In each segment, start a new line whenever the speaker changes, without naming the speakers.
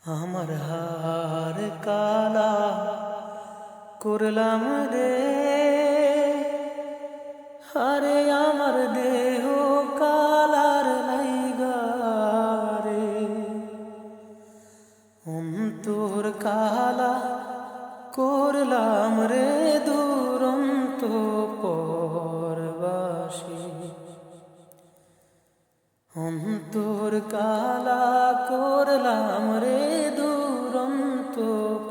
আমার হার কালা করলাম রে, আরে আমার দেহ কালার লাইগা রে। অন্তর কালা করলাম রে, দুরন্ত পরবাসী। অন্তর কালা করলাম রে, দুরন্ত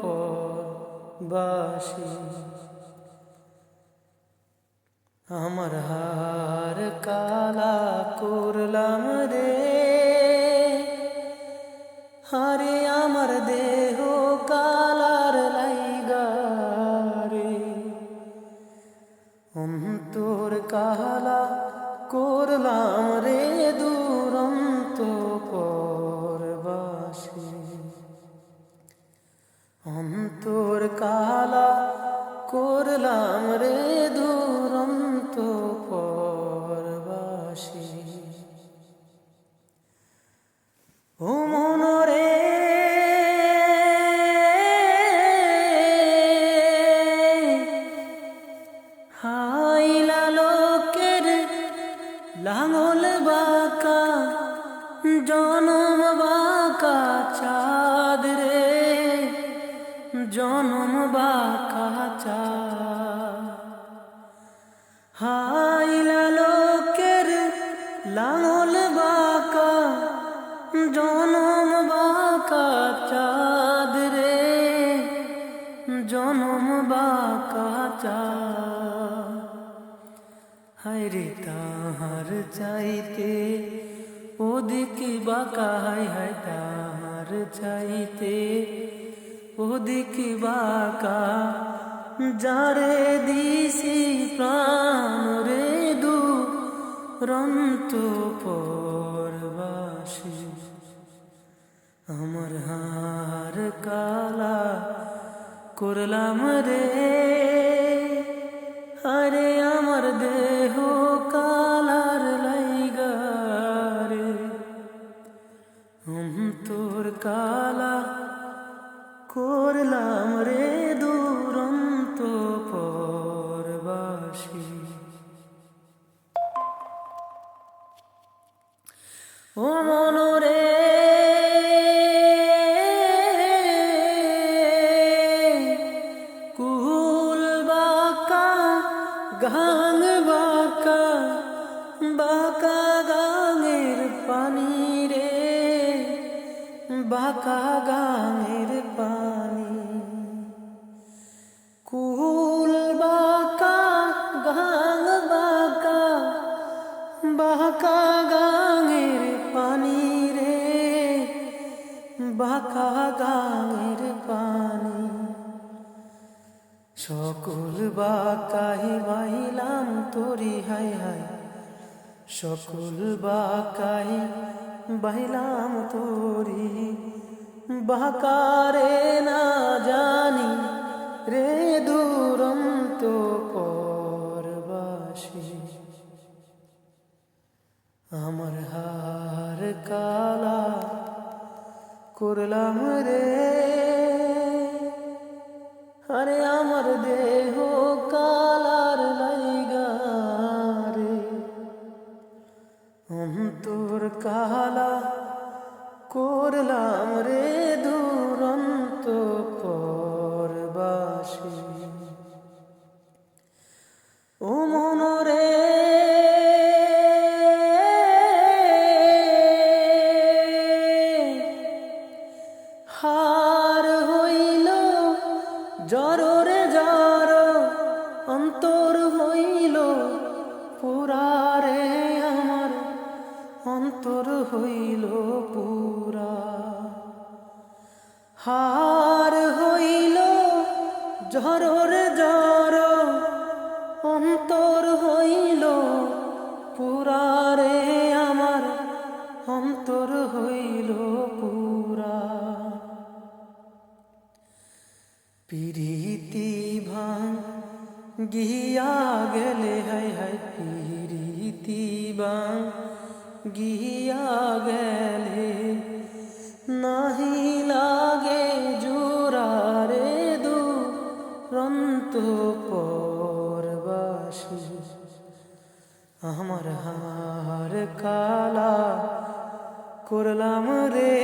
পরবাসী। আমার হার কালা করলাম রে, আরে আমার দেহ কালার লাইগা রে। অন্তর কালা করলাম রে, দুরন্ত পরবাসী। অন্তর কালা করলাম রে, দুরন্ত পরবাসী। ও মনরে হাইলা লোকের লাঙল বাঁকা, জনম বাঁকা চাঁদ রে, জনম বাঁকা চাঁদ। হাইলা লোকের লাঙল বাঁকা, জনম বাঁকা চাঁদ রে, জনম বাঁকা চাঁদ। হায়রে তাহার চাইতে ওদিকে বাঁকা, হায় হায় তাহার চাইতে ওদিকে বাঁকা, যারে দিছি প্রাণ রে, দুরন্ত পরবাসী। আমার হার কালা করলাম রে, আরে আমার দেহ কালার লাইগা রে। অন্তর কালা করলাম রে, দুরন্ত পরবাসী। ও মনরে কুল বাঁকা, গাং বাঁকা, বাঁকা গাঙের পানি রে, বাঁকা গাঙের পানি। কুল বাঁকা, গাং বাঁকা, বাঁকা গাঙের পানি রে, বাঁকা গাঙের পানি। সকল বাঁকাই বাইলাম তোরি, হায় হায় সকল বাঁকাই বাইলাম তোরি। বাঁকারে না জানি রে, দুরন্ত পরবাসী। আমার হার কালা করলাম রে, আরে আমার দেহ কালার লাইগা রে। অন্তর কালা করলাম রে, দুরন্ত পরবাসী। ও মনরে হার হইল জররে জর, অন্তর হইল পুরা রে, আমার অন্তর হইল পুরা। হার হইল জররে জর, অন্তর হইল পুরা রে, আমার অন্তর হইল পুরা। পিরিতি ভাঙ গিয়া গেলে, হায় হায় পিরিতি ভাঙ গিয়া গেলে, নাহিলা কালা করলাম রে,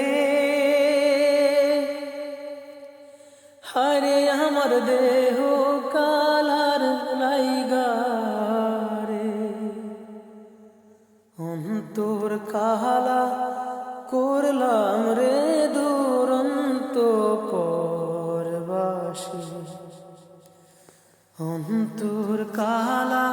হায়রে আমার দেহ কালার লাইগা রে, অন্তর কালা করলাম রে দুরন্ত পরবাসী, অন্তর কালা